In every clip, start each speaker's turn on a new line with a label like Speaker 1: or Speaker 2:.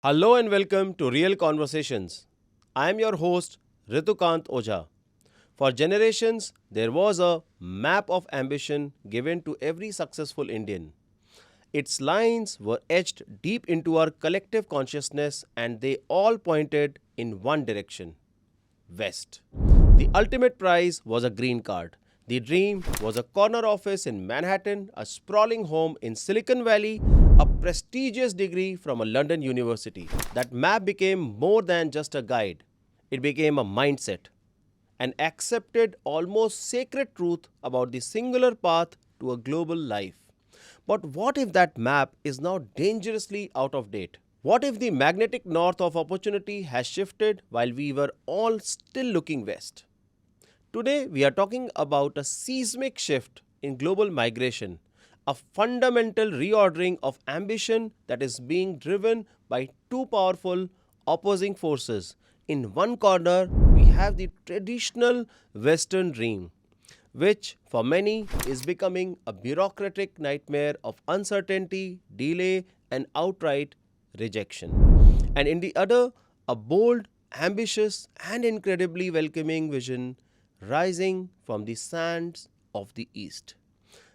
Speaker 1: Hello and welcome to Real Conversations. I am your host, Ritu Kant Ojha. For generations, there was a map of ambition given to every successful Indian. Its lines were etched deep into our collective consciousness and they all pointed in one direction: West. The ultimate prize was a green card. The dream was a corner office in Manhattan, a sprawling home in Silicon Valley, a prestigious degree from a London university. That map became more than just a guide, it became a mindset, an accepted, almost sacred truth about the singular path to a global life. But what if that map is now dangerously out of date? What if the magnetic north of opportunity has shifted while we were all still looking west? Today, we are talking about a seismic shift in global migration, a fundamental reordering of ambition that is being driven by two powerful opposing forces. In one corner, we have the traditional Western dream, which for many is becoming a bureaucratic nightmare of uncertainty, delay, and outright rejection. And in the other, a bold, ambitious, and incredibly welcoming vision rising from the sands of the East.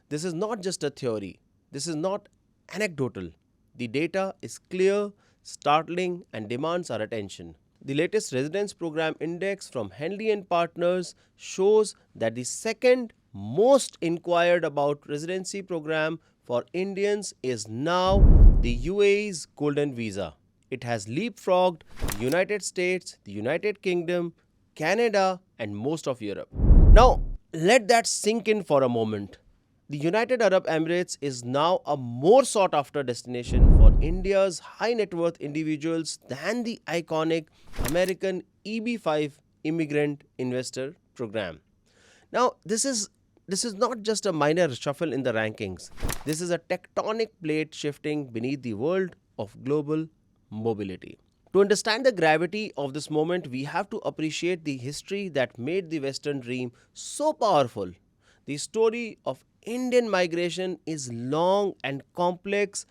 Speaker 1: This is not just a theory, this is not anecdotal. The data is clear, startling, and demands our attention. The latest residence program index from Henley and Partners shows that the second most inquired about residency program for Indians is now the UAE's Golden Visa. It has leapfrogged the United States, the United Kingdom, Canada, and most of Europe. Now, let that sink in for a moment. The United Arab Emirates is now a more sought after destination for India's high net worth individuals than the iconic American EB-5 immigrant investor program. Now, this is not just a minor shuffle in the rankings. This is a tectonic plate shifting beneath the world of global mobility. To understand the gravity of this moment, we have to appreciate the history that made the Western dream so powerful. The story of Indian migration is long and complex,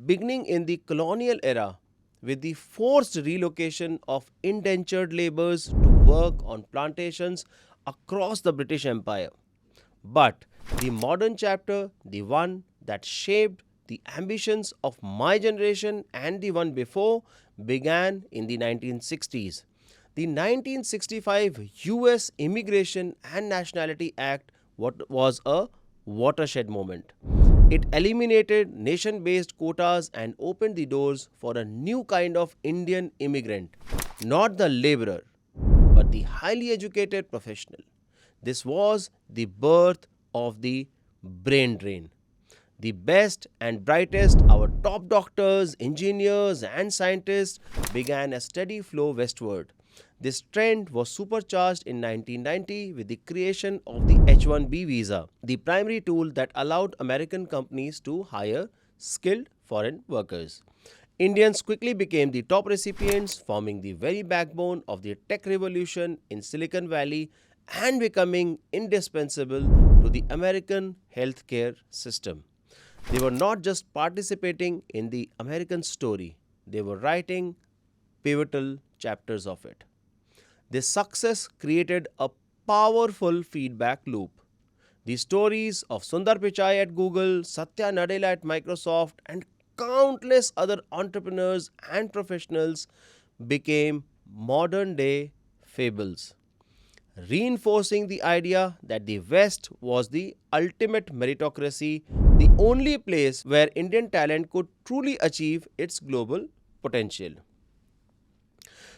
Speaker 1: beginning in the colonial era with the forced relocation of indentured laborers to work on plantations across the British Empire. But the modern chapter, the one that shaped the ambitions of my generation and the one before, began in the 1960s. The 1965 US Immigration and Nationality Act was a watershed moment. It eliminated nation based quotas and opened the doors for a new kind of Indian immigrant, not the laborer, but the highly educated professional. This was the birth of the brain drain. The best and brightest, our top doctors, engineers, and scientists began a steady flow westward. This trend was supercharged in 1990 with the creation of the H-1B visa, the primary tool that allowed American companies to hire skilled foreign workers. Indians quickly became the top recipients, forming the very backbone of the tech revolution in Silicon Valley and becoming indispensable to the American healthcare system. They were not just participating in the American story, they were writing pivotal chapters of it. This success created a powerful feedback loop. The stories of Sundar Pichai at Google, Satya Nadella at Microsoft, and countless other entrepreneurs and professionals became modern day fables, reinforcing the idea that the West was the ultimate meritocracy, the only place where Indian talent could truly achieve its global potential.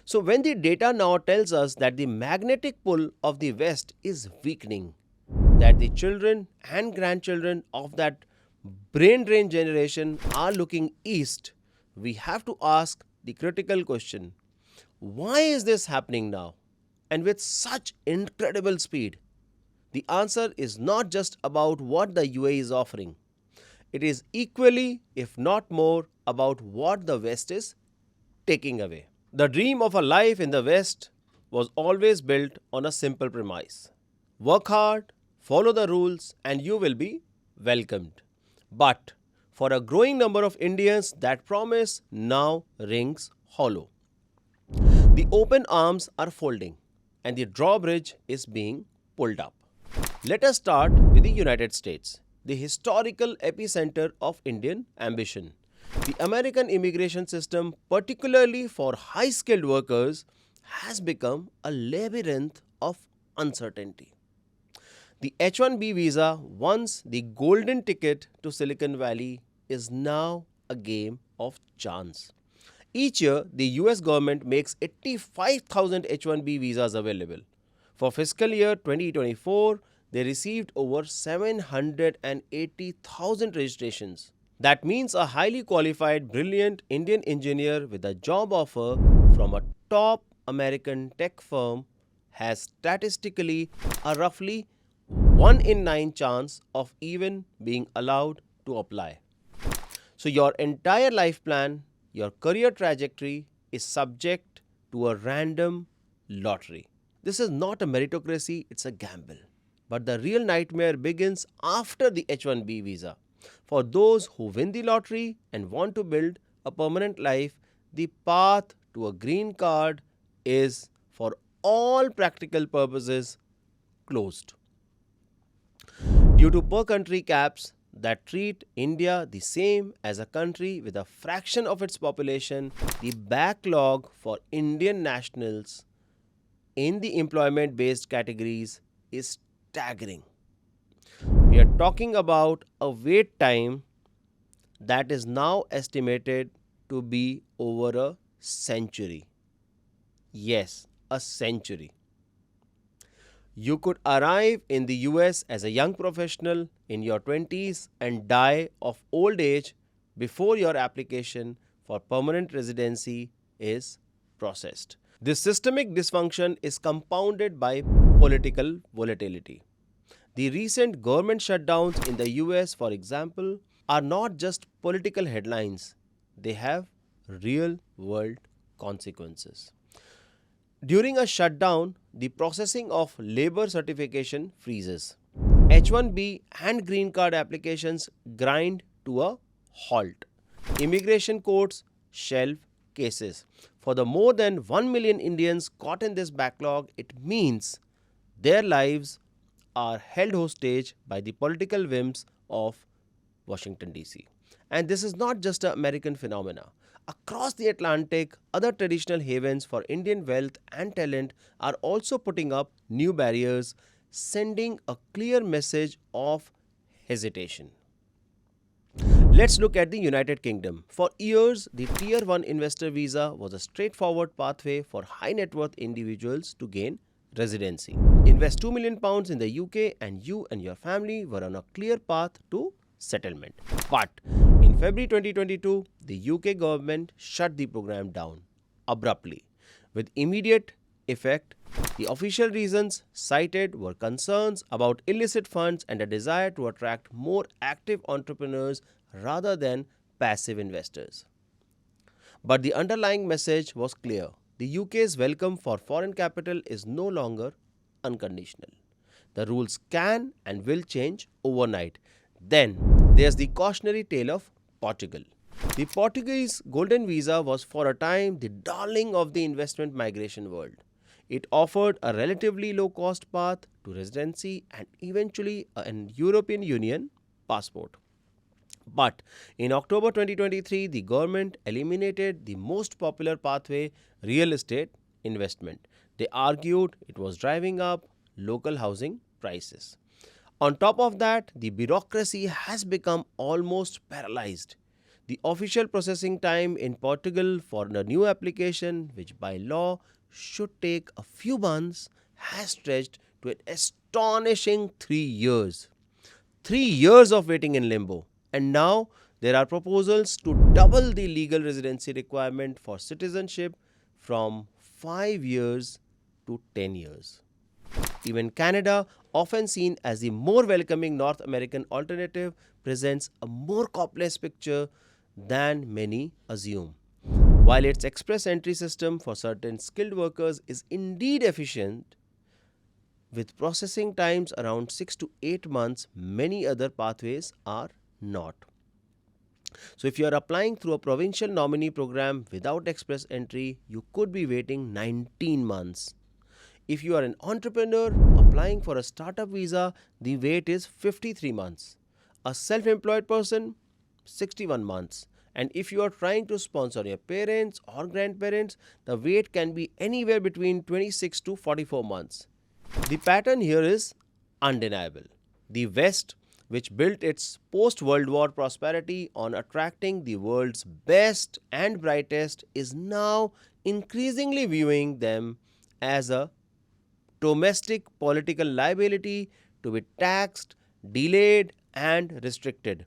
Speaker 1: So, when the data now tells us that the magnetic pull of the West is weakening, that the children and grandchildren of that brain drain generation are looking east, we have to ask the critical question: why is this happening now and with such incredible speed? The answer is not just about what the UAE is offering. It is equally, if not more, about what the West is taking away. The dream of a life in the West was always built on a simple premise: work hard, follow the rules, and you will be welcomed. But For a growing number of Indians, that promise now rings hollow. The open arms are folding and the drawbridge is being pulled up. Let us start with the United States, the historical epicenter of Indian ambition. The American immigration system, particularly for high skilled workers, has become a labyrinth of uncertainty. The H1B visa, once the golden ticket to Silicon Valley, is now a game of chance. Each year, the US government makes 85,000 H1B visas available. For fiscal year 2024, they received over 780,000 registrations. That means a highly qualified, brilliant Indian engineer with a job offer from a top American tech firm has statistically a roughly 1 in 9 chance of even being allowed to apply. So, your entire life plan, your career trajectory is subject to a random lottery. This is not a meritocracy, it's a gamble. But the real nightmare begins after the H1B visa. For those who win the lottery and want to build a permanent life, the path to a green card is, for all practical purposes, closed. Due to per country caps that treat India the same as a country with a fraction of its population, the backlog for Indian nationals in the employment based categories is staggering. We are talking about a wait time that is now estimated to be over a century. Yes, a century. You could arrive in the US as a young professional in your 20s and die of old age before your application for permanent residency is processed. This systemic dysfunction is compounded by political volatility. The recent government shutdowns in the US, for example, are not just political headlines, they have real world consequences. During a shutdown, the processing of labor certification freezes. H1B and green card applications grind to a halt. Immigration courts shelve cases. For the more than 1 million Indians caught in this backlog, it means their lives are held hostage by the political whims of Washington, D.C. And this is not just an American phenomenon. Across the Atlantic, other traditional havens for Indian wealth and talent are also putting up new barriers, sending a clear message of hesitation. Let's look at the United Kingdom. For years, the Tier 1 investor visa was a straightforward pathway for high net worth individuals to gain residency. Invest £2 million in the UK and you and your family were on a clear path to settlement. But in February 2022, the UK government shut the program down abruptly. With immediate effect, the official reasons cited were concerns about illicit funds and a desire to attract more active entrepreneurs rather than passive investors. But the underlying message was clear. The UK's welcome for foreign capital is no longer unconditional. The rules can and will change overnight. Then there's the cautionary tale of Portugal. The Portuguese golden visa was for a time the darling of the investment migration world. It offered a relatively low cost path to residency and eventually an European Union passport. But in October 2023, the government eliminated the most popular pathway, real estate investment. They argued it was driving up local housing prices. On top of that, the bureaucracy has become almost paralyzed. The official processing time in Portugal for a new application, which by law should take a few months, has stretched to an astonishing 3 years. 3 years of waiting in limbo. And now there are proposals to double the legal residency requirement for citizenship from 5 years to 10 years. Even Canada, often seen as the more welcoming North American alternative, presents a more complex picture than many assume. While its express entry system for certain skilled workers is indeed efficient, with processing times around 6 to 8 months, many other pathways are not. So, if you are applying through a provincial nominee program without express entry, you could be waiting 19 months. If you are an entrepreneur applying for a startup visa, the wait is 53 months. A self employed person, 61 months. And if you are trying to sponsor your parents or grandparents, the wait can be anywhere between 26 to 44 months. The pattern here is undeniable. The West, which built its post World War prosperity on attracting the world's best and brightest, is now increasingly viewing them as a domestic political liability to be taxed, delayed, and restricted,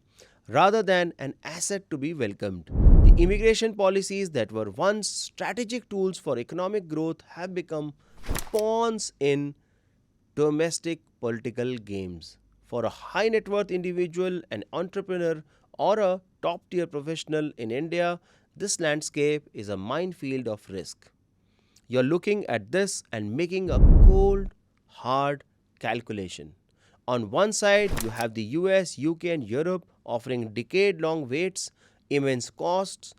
Speaker 1: rather than an asset to be welcomed. The immigration policies that were once strategic tools for economic growth have become pawns in domestic political games. For a high net worth individual, an entrepreneur, or a top tier professional in India, this landscape is a minefield of risk. You're looking at this and making a cold, hard calculation. On one side, you have the US, UK, and Europe offering decade long waits, immense costs,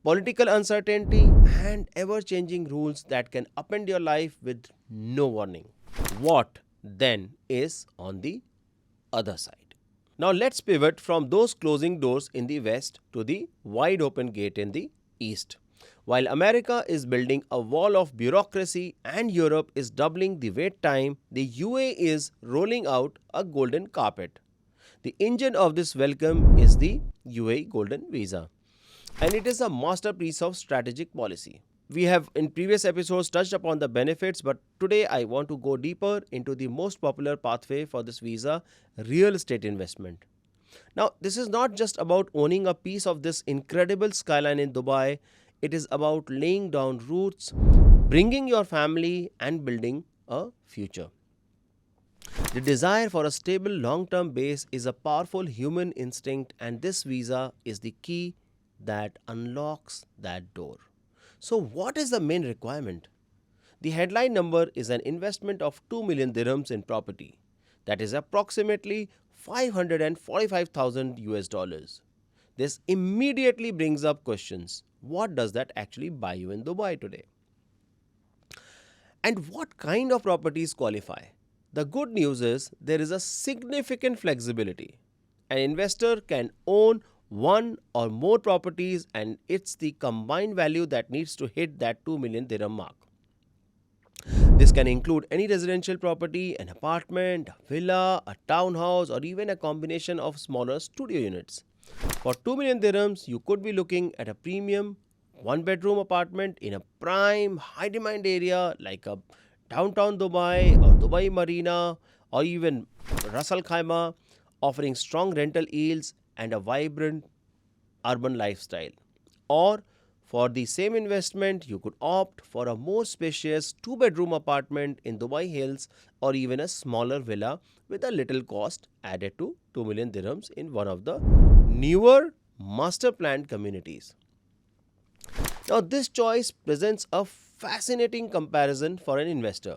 Speaker 1: political uncertainty, and ever changing rules that can upend your life with no warning. What then is on the other side? Now let's pivot from those closing doors in the west to the wide open gate in the east. While America is building a wall of bureaucracy and Europe is doubling the wait time, the UAE is rolling out a golden carpet. The engine of this welcome is the UAE Golden Visa, and it is a masterpiece of strategic policy. We have in previous episodes touched upon the benefits, but today I want to go deeper into the most popular pathway for this visa, real estate investment. Now, this is not just about owning a piece of this incredible skyline in Dubai, it is about laying down roots, bringing your family, and building a future. The desire for a stable long term base is a powerful human instinct, and this visa is the key that unlocks that door. So, what is the main requirement? The headline number is an investment of 2 million dirhams in property, that is approximately 545,000 US dollars. This immediately brings up questions. What does that actually buy you in Dubai today? And what kind of properties qualify? The good news is there is a significant flexibility. An investor can own one or more properties, and it's the combined value that needs to hit that 2 million dirham mark. This can include any residential property, an apartment, a villa, a townhouse, or even a combination of smaller studio units. For 2 million dirhams, you could be looking at a premium one bedroom apartment in a prime high demand area like a downtown Dubai or Dubai Marina or even Ras Al Khaimah, offering strong rental yields and a vibrant urban lifestyle. Or for the same investment, you could opt for a more spacious two-bedroom apartment in Dubai Hills or even a smaller villa with a little cost added to 2 million dirhams in one of the newer master planned communities. Now, this choice presents a fascinating comparison for an investor.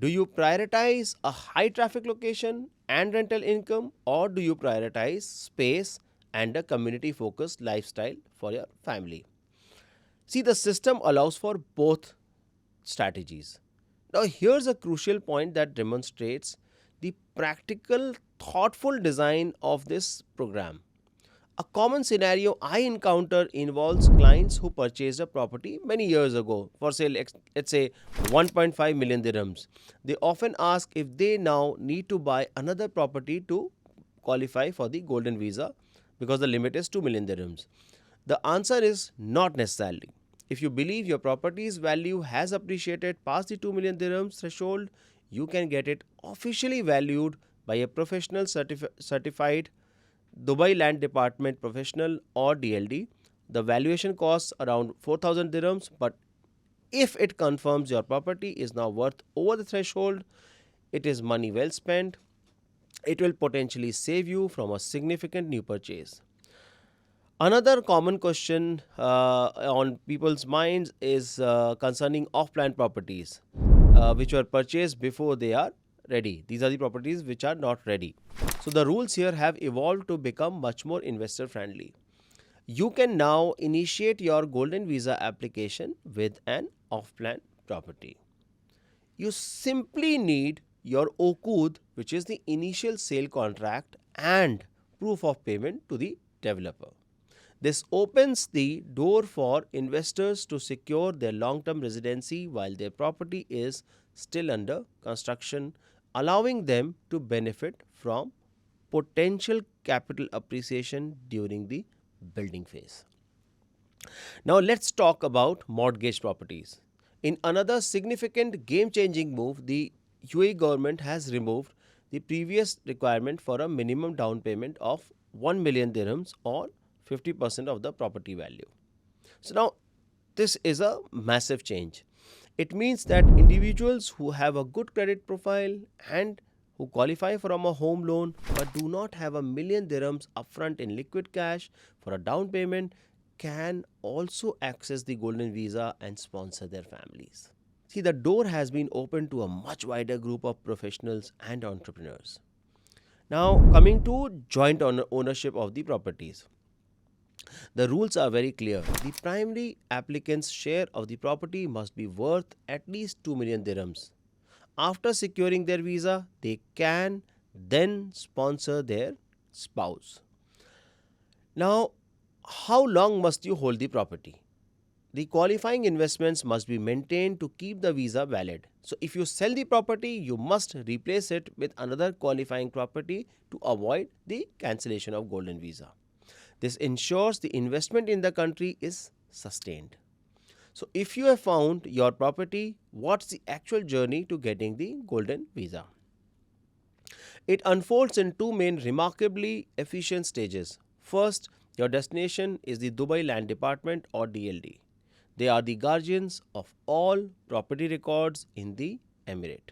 Speaker 1: Do you prioritize a high traffic location and rental income, or do you prioritize space and a community focused lifestyle for your family? See, the system allows for both strategies. Now, here's a crucial point that demonstrates the practical, thoughtful design of this program. A common scenario I encounter involves clients who purchased a property many years ago for say let's say 1.5 million dirhams. They often ask if they now need to buy another property to qualify for the golden visa because the limit is 2 million dirhams. The answer is not necessarily. If you believe your property's value has appreciated past the 2 million dirhams threshold, you can get it officially valued by a professional certified Dubai Land Department professional or DLD. The valuation costs around 4,000 dirhams, but if it confirms your property is now worth over the threshold, it is money well spent. It will potentially save you from a significant new purchase. Another common question on people's minds is concerning off-plan properties, which were purchased before they are ready. These are the properties which are not ready. So the rules here have evolved to become much more investor friendly. You can now initiate your golden visa application with an off-plan property. You simply need your OKUD, which is the initial sale contract, and proof of payment to the developer. This opens the door for investors to secure their long term residency while their property is still under construction, allowing them to benefit from potential capital appreciation during the building phase. Now, let's talk about mortgage properties. In another significant game changing move, the UAE government has removed the previous requirement for a minimum down payment of 1 million dirhams or 50% of the property value. So, now this is a massive change. It means that individuals who have a good credit profile and who qualify from a home loan but do not have a million dirhams upfront in liquid cash for a down payment can also access the golden visa and sponsor their families. See, the door has been opened to a much wider group of professionals and entrepreneurs. Now, coming to joint ownership of the properties. The rules are very clear. The primary applicant's share of the property must be worth at least 2 million dirhams. After securing their visa, they can then sponsor their spouse. Now, how long must you hold the property? The qualifying investments must be maintained to keep the visa valid. So, if you sell the property, you must replace it with another qualifying property to avoid the cancellation of golden visa. This ensures the investment in the country is sustained. So, if you have found your property, what's the actual journey to getting the golden visa? It unfolds in two main remarkably efficient stages. First, your destination is the Dubai Land Department or DLD. They are the guardians of all property records in the emirate.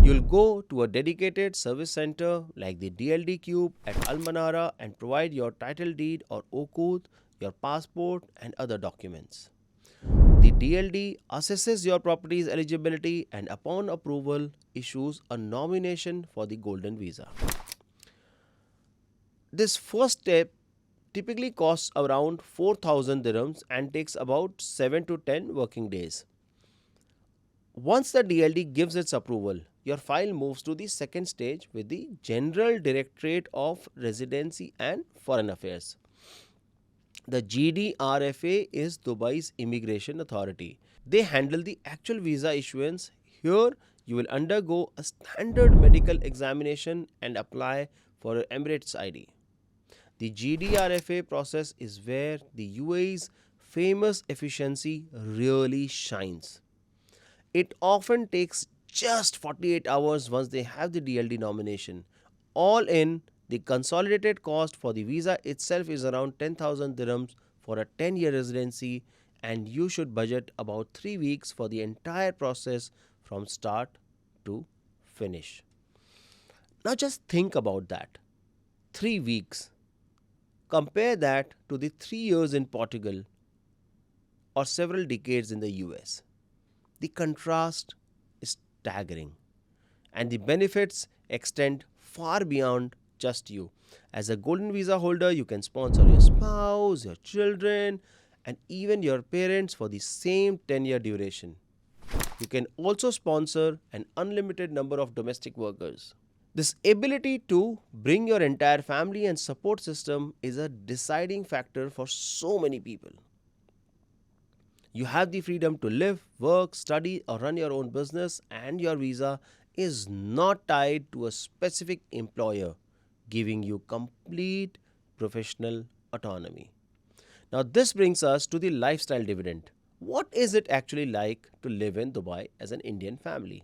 Speaker 1: You'll go to a dedicated service center like the DLD Cube at Al Manara and provide your title deed or OKUD, your passport, and other documents. The DLD assesses your property's eligibility and, upon approval, issues a nomination for the golden visa. This first step typically costs around 4,000 dirhams and takes about 7 to 10 working days. Once the DLD gives its approval, your file moves to the second stage with the General Directorate of Residency and Foreign Affairs. The GDRFA is Dubai's immigration authority. They handle the actual visa issuance. Here, you will undergo a standard medical examination and apply for an Emirates ID. The GDRFA process is where the UAE's famous efficiency really shines. It often takes just 48 hours once they have the DLD nomination. All in, the consolidated cost for the visa itself is around 10,000 dirhams for a 10-year residency, and you should budget about 3 weeks for the entire process from start to finish. Now just think about that. 3 weeks. Compare that to the 3 years in Portugal or several decades in the US. The contrast is staggering, and the benefits extend far beyond just you. As a golden visa holder, you can sponsor your spouse, your children, and even your parents for the same 10-year duration. You can also sponsor an unlimited number of domestic workers. This ability to bring your entire family and support system is a deciding factor for so many people. You have the freedom to live, work, study, or run your own business, and your visa is not tied to a specific employer, giving you complete professional autonomy. Now, this brings us to the lifestyle dividend. What is it actually like to live in Dubai as an Indian family?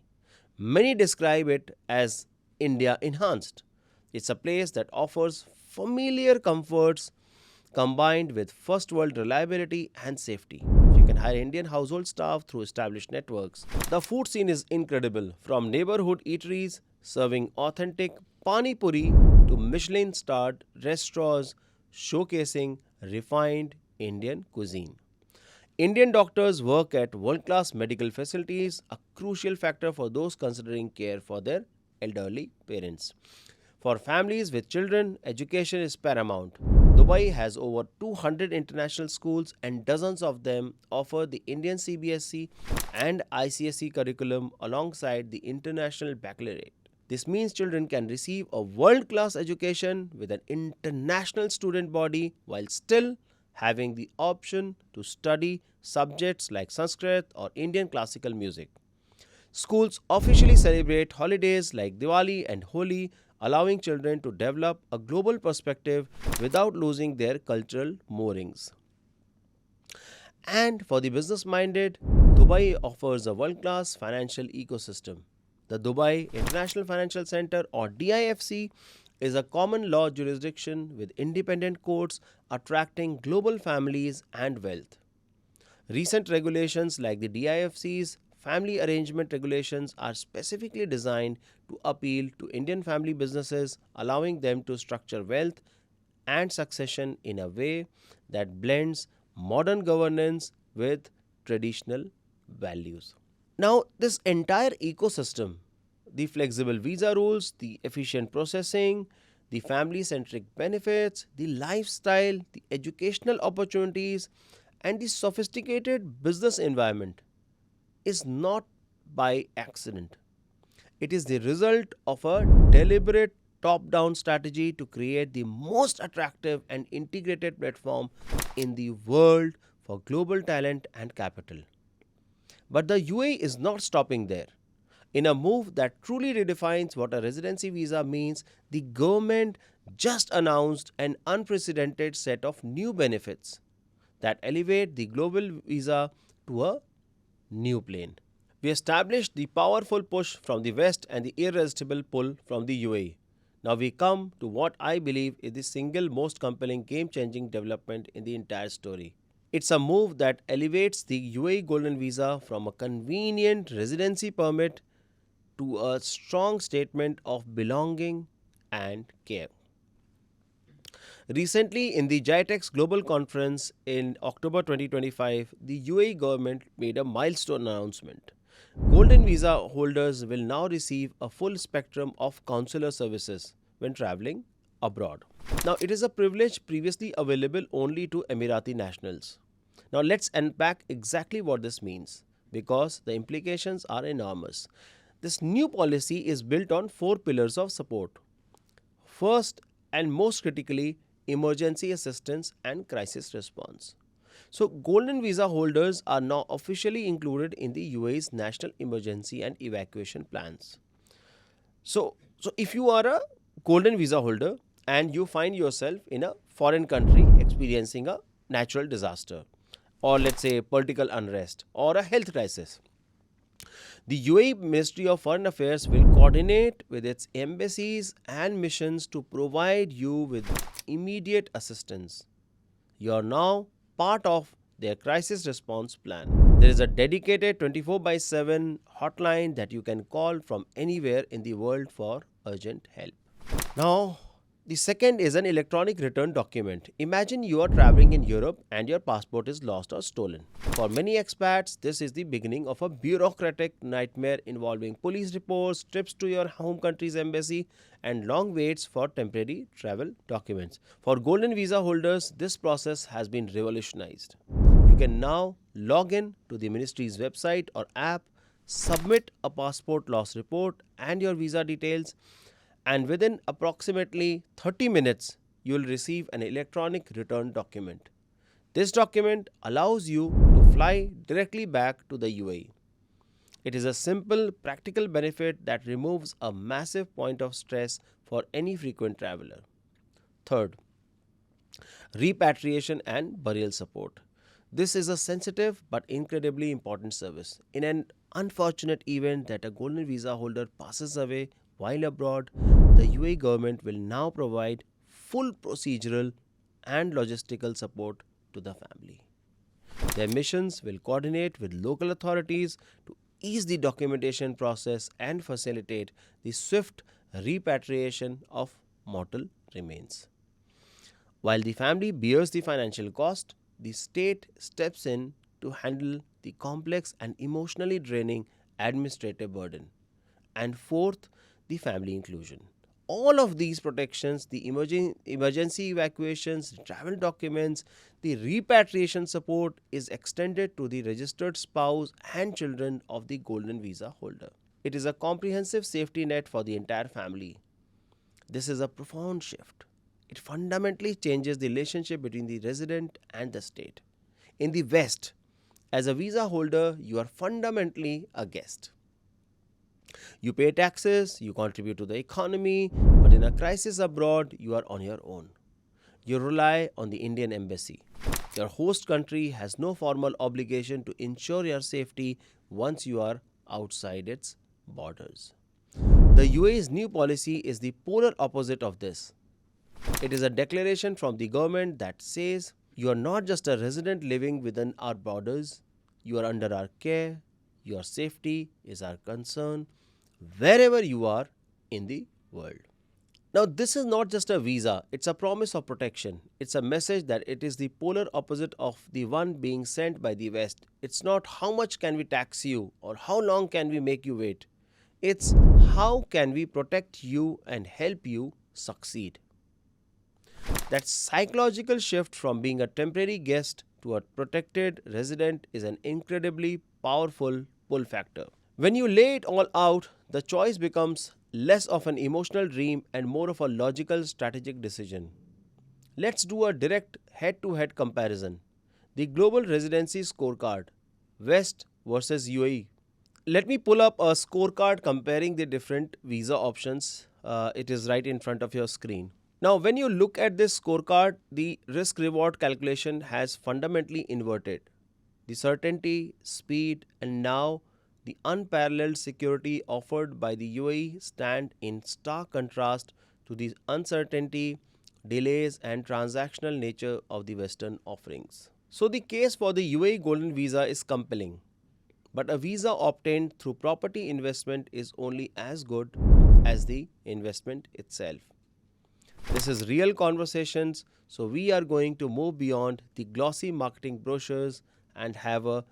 Speaker 1: Many describe it as India enhanced. It's a place that offers familiar comforts combined with first world reliability and safety. You can hire Indian household staff through established networks. The food scene is incredible, from neighborhood eateries serving authentic pani puri to Michelin starred restaurants showcasing refined Indian cuisine. Indian doctors work at world class medical facilities, a crucial factor for those considering care for their elderly parents. For families with children, education is paramount. Dubai Dubai has over 200 international schools and dozens of them offer the Indian CBSE and ICSE curriculum alongside the international baccalaureate. This means children can receive a world class education with an international student body while still having the option to study subjects like Sanskrit or Indian classical music. Schools officially celebrate holidays like Diwali and Holi, allowing children to develop a global perspective without losing their cultural moorings. And for the business minded, Dubai offers a world class financial ecosystem. The Dubai International Financial Center, or DIFC, is a common law jurisdiction with independent courts attracting global families and wealth. Recent regulations like the DIFC's family arrangement regulations are specifically designed to appeal to Indian family businesses, allowing them to structure wealth and succession in a way that blends modern governance with traditional values. Now, this entire ecosystem, the flexible visa rules, the efficient processing, the family centric benefits, the lifestyle, the educational opportunities, and the sophisticated business environment is not by accident. It is the result of a deliberate top down strategy to create the most attractive and integrated platform in the world for global talent and capital. But the UAE is not stopping there. In a move that truly redefines what a residency visa means, the government just announced an unprecedented set of new benefits that elevate the global visa to a new plane. We established the powerful push from the West and the irresistible pull from the UAE. Now we come to what I believe is the single most compelling game changing development in the entire story. It's a move that elevates the UAE Golden Visa from a convenient residency permit to a strong statement of belonging and care. Recently, in the GITEX Global Conference in October 2025, the UAE government made a milestone announcement. Golden Visa holders will now receive a full spectrum of consular services when traveling abroad. Now, it is a privilege previously available only to Emirati nationals. Now, let's unpack exactly what this means because the implications are enormous. This new policy is built on four pillars of support. First, and most critically, emergency assistance and crisis response. So, Golden Visa holders are now officially included in the UAE's national emergency and evacuation plans. So if you are a Golden Visa holder and you find yourself in a foreign country experiencing a natural disaster, or let's say political unrest, or a health crisis, the UAE Ministry of Foreign Affairs will coordinate with its embassies and missions to provide you with immediate assistance. You are now part of their crisis response plan. There is a dedicated 24 by 7 hotline that you can call from anywhere in the world for urgent help. Now, the second is an electronic return document. Imagine you are traveling in Europe and your passport is lost or stolen. For many expats, this is the beginning of a bureaucratic nightmare involving police reports, trips to your home country's embassy, and long waits for temporary travel documents. For Golden Visa holders, this process has been revolutionized. You can now log in to the ministry's website or app, submit a passport loss report and your visa details, and within approximately 30 minutes, you will receive an electronic return document. This document allows you to fly directly back to the UAE. It is a simple, practical benefit that removes a massive point of stress for any frequent traveler. Third, repatriation and burial support. This is a sensitive but incredibly important service. In an unfortunate event that a Golden Visa holder passes away while abroad, the UAE government will now provide full procedural and logistical support to the family. Their missions will coordinate with local authorities to ease the documentation process and facilitate the swift repatriation of mortal remains. While the family bears the financial cost, the state steps in to handle the complex and emotionally draining administrative burden. And fourth, the family inclusion. All of these protections, the emergency evacuations, travel documents, the repatriation support is extended to the registered spouse and children of the golden visa holder. It is a comprehensive safety net for the entire family. This is a profound shift. It fundamentally changes the relationship between the resident and the state. In the West, as a visa holder, you are fundamentally a guest. You pay taxes, you contribute to the economy, but in a crisis abroad, you are on your own. You rely on the Indian embassy. Your host country has no formal obligation to ensure your safety once you are outside its borders. The UAE's new policy is the polar opposite of this. It is a declaration from the government that says you are not just a resident living within our borders, you are under our care, your safety is our concern, wherever you are in the world. Now, this is not just a visa, it's a promise of protection. It's a message that it is the polar opposite of the one being sent by the West. It's not how much can we tax you or how long can we make you wait. It's how can we protect you and help you succeed. That psychological shift from being a temporary guest to a protected resident is an incredibly powerful pull factor. When you lay it all out, the choice becomes less of an emotional dream and more of a logical strategic decision. Let's do a direct head-to-head comparison. The Global Residency Scorecard, West versus UAE. Let me pull up a scorecard comparing the different visa options. It is right in front of your screen. Now, when you look at this scorecard, the risk-reward calculation has fundamentally inverted. The certainty, speed, and now the unparalleled security offered by the UAE stand in stark contrast to the uncertainty, delays, and transactional nature of the Western offerings. So, the case for the UAE Golden Visa is compelling. But a visa obtained through property investment is only as good as the investment itself. This is real conversations, so we are going to move beyond the glossy marketing brochures and have a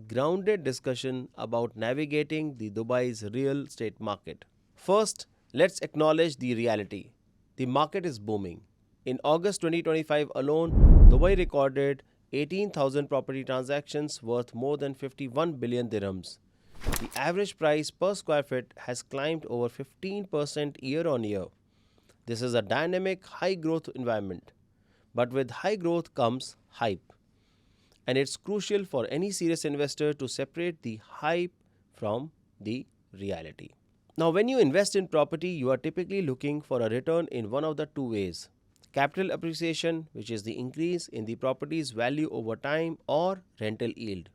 Speaker 1: grounded discussion about navigating the Dubai's real estate market. First, let's acknowledge the reality. The market is booming. In August 2025 alone, Dubai recorded 18,000 property transactions worth more than 51 billion dirhams. The average price per square foot has climbed over 15% year on year. This is a dynamic, high growth environment. But with high growth comes hype. And it's crucial for any serious investor to separate the hype from the reality. Now, when you invest in property, you are typically looking for a return in one of the two ways: capital appreciation, which is the increase in the property's value over time, or rental yield,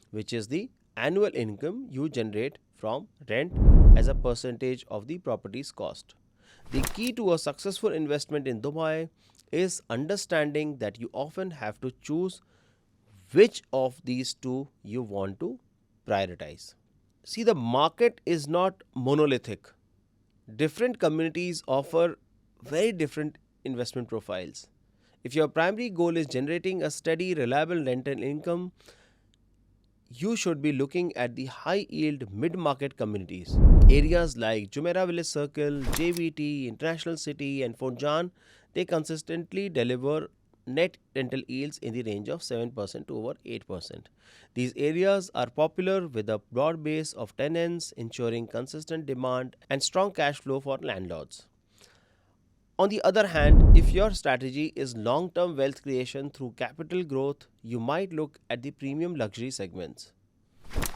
Speaker 1: which is the annual income you generate from rent as a percentage of the property's cost. The key to a successful investment in Dubai is understanding that you often have to choose which of these two you want to prioritize. See, the market is not monolithic. Different communities offer very different investment profiles. If your primary goal is generating a steady, reliable rental income, you should be looking at the high-yield mid-market communities. Areas like Jumeirah Village Circle, JVT, International City, and Fort they consistently deliver net rental yields in the range of 7% to over 8%. These areas are popular with a broad base of tenants, ensuring consistent demand and strong cash flow for landlords. On the other hand, if your strategy is long-term wealth creation through capital growth, you might look at the premium luxury segments.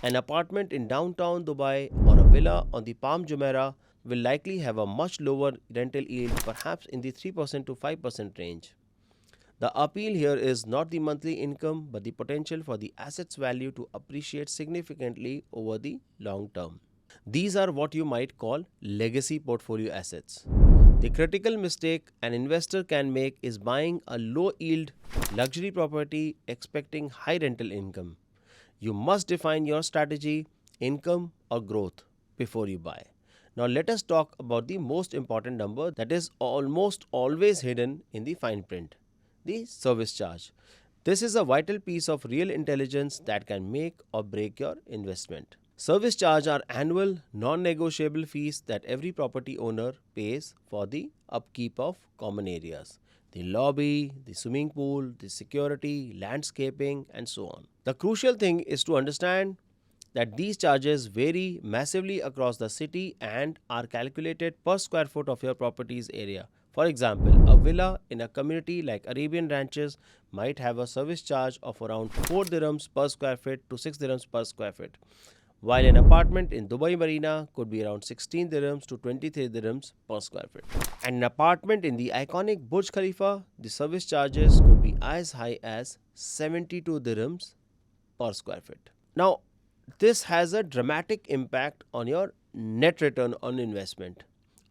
Speaker 1: An apartment in downtown Dubai or a villa on the Palm Jumeirah will likely have a much lower rental yield, perhaps in the 3% to 5% range. The appeal here is not the monthly income, but the potential for the asset's value to appreciate significantly over the long term. These are what you might call legacy portfolio assets. The critical mistake an investor can make is buying a low-yield luxury property expecting high rental income. You must define your strategy, income or growth before you buy. Now let us talk about the most important number that is almost always hidden in the fine print: the service charge. This is a vital piece of real intelligence that can make or break your investment. Service charge are annual, non-negotiable fees that every property owner pays for the upkeep of common areas. The lobby, the swimming pool, the security, landscaping, and so on. The crucial thing is to understand that these charges vary massively across the city and are calculated per square foot of your property's area. For example, a villa in a community like Arabian Ranches might have a service charge of around 4 dirhams per square feet to 6 dirhams per square feet, while an apartment in Dubai Marina could be around 16 dirhams to 23 dirhams per square feet. And an apartment in the iconic Burj Khalifa, the service charges could be as high as 72 dirhams per square feet. Now, this has a dramatic impact on your net return on investment.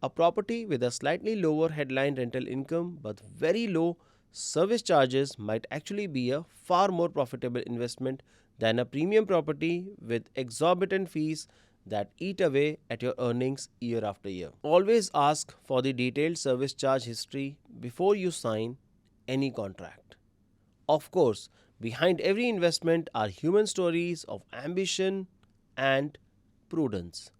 Speaker 1: A property with a slightly lower headline rental income but very low service charges might actually be a far more profitable investment than a premium property with exorbitant fees that eat away at your earnings year after year. Always ask for the detailed service charge history before you sign any contract. Of course, behind every investment are human stories of ambition and prudence.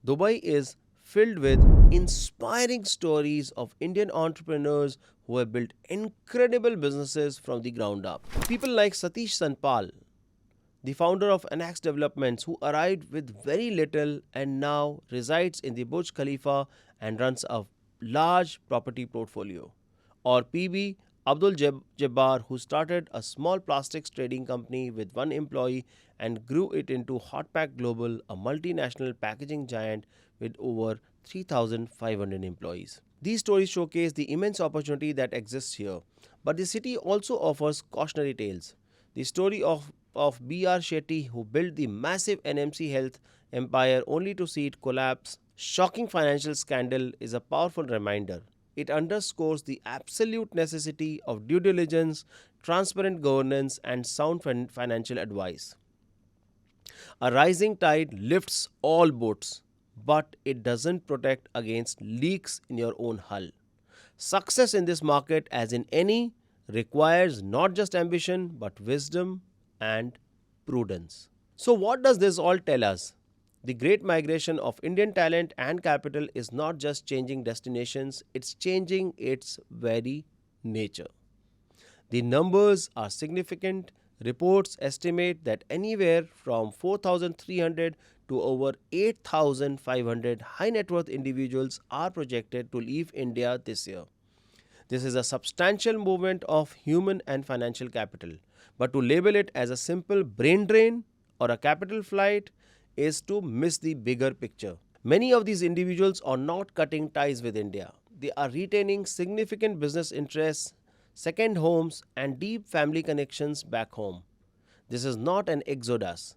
Speaker 1: Dubai is filled with inspiring stories of Indian entrepreneurs who have built incredible businesses from the ground up. People like Satish Sanpal, the founder of Annex Developments, who arrived with very little and now resides in the Burj Khalifa and runs a large property portfolio. Or PB Abdul Jabbar, who started a small plastics trading company with one employee and grew it into Hotpack Global, a multinational packaging giant with over 3,500 employees. These stories showcase the immense opportunity that exists here. But the city also offers cautionary tales. The story of B.R. Shetty, who built the massive NMC Health empire only to see it collapse, shocking financial scandal, is a powerful reminder. It underscores the absolute necessity of due diligence, transparent governance, and sound financial advice. A rising tide lifts all boats, but it doesn't protect against leaks in your own hull. Success in this market, as in any, requires not just ambition but wisdom and prudence. So, what does this all tell us? The great migration of Indian talent and capital is not just changing destinations, it's changing its very nature. The numbers are significant. Reports estimate that anywhere from 4,300 to over 8,500 high net worth individuals are projected to leave India this year. This is a substantial movement of human and financial capital. But to label it as a simple brain drain or a capital flight is to miss the bigger picture. Many of these individuals are not cutting ties with India. They are retaining significant business interests, second homes, and deep family connections back home. This is not an exodus,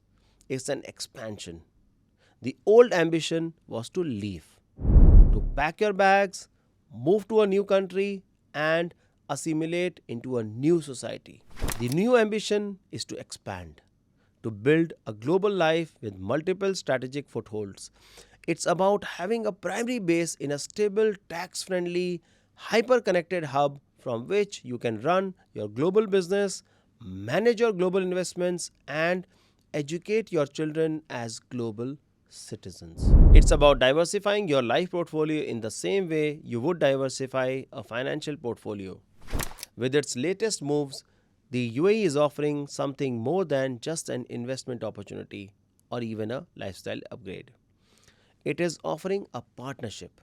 Speaker 1: it's an expansion. The old ambition was to leave, to pack your bags, move to a new country, and assimilate into a new society. The new ambition is to expand, to build a global life with multiple strategic footholds. It's about having a primary base in a stable, tax-friendly, hyper-connected hub from which you can run your global business, manage your global investments, and educate your children as global citizens. It's about diversifying your life portfolio in the same way you would diversify a financial portfolio. With its latest moves, the UAE is offering something more than just an investment opportunity or even a lifestyle upgrade. It is offering a partnership.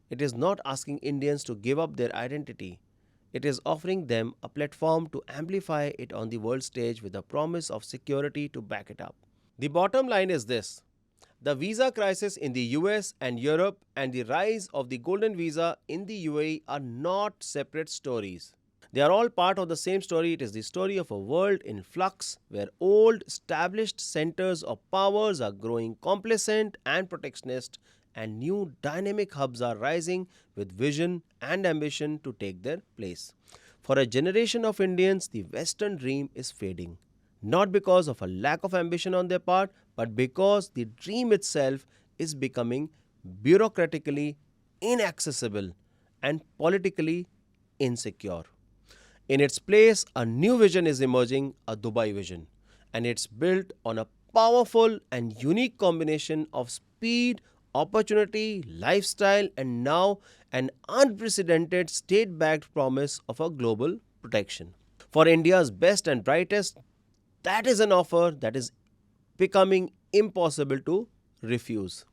Speaker 1: It is not asking Indians to give up their identity. It is offering them a platform to amplify it on the world stage with a promise of security to back it up. The bottom line is this: the visa crisis in the US and Europe and the rise of the golden visa in the UAE are not separate stories. They are all part of the same story. It is the story of a world in flux where old established centers of powers are growing complacent and protectionist, and new dynamic hubs are rising with vision and ambition to take their place. For a generation of Indians, the Western dream is fading, not because of a lack of ambition on their part, but because the dream itself is becoming bureaucratically inaccessible and politically insecure. In its place, a new vision is emerging, a Dubai vision, and it's built on a powerful and unique combination of speed, opportunity, lifestyle, and now an unprecedented state backed promise of a global protection. For India's best and brightest, that is an offer that is becoming impossible to refuse.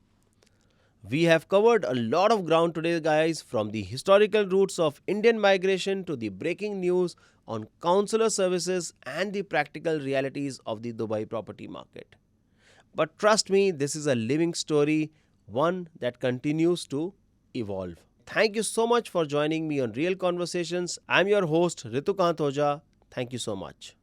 Speaker 1: We have covered a lot of ground today, guys, from the historical roots of Indian migration to the breaking news on consular services and the practical realities of the Dubai property market. But trust me, this is a living story, one that continues to evolve. Thank you so much for joining me on Real Conversations. I'm your host, Ritu Kant Ojha. Thank you so much.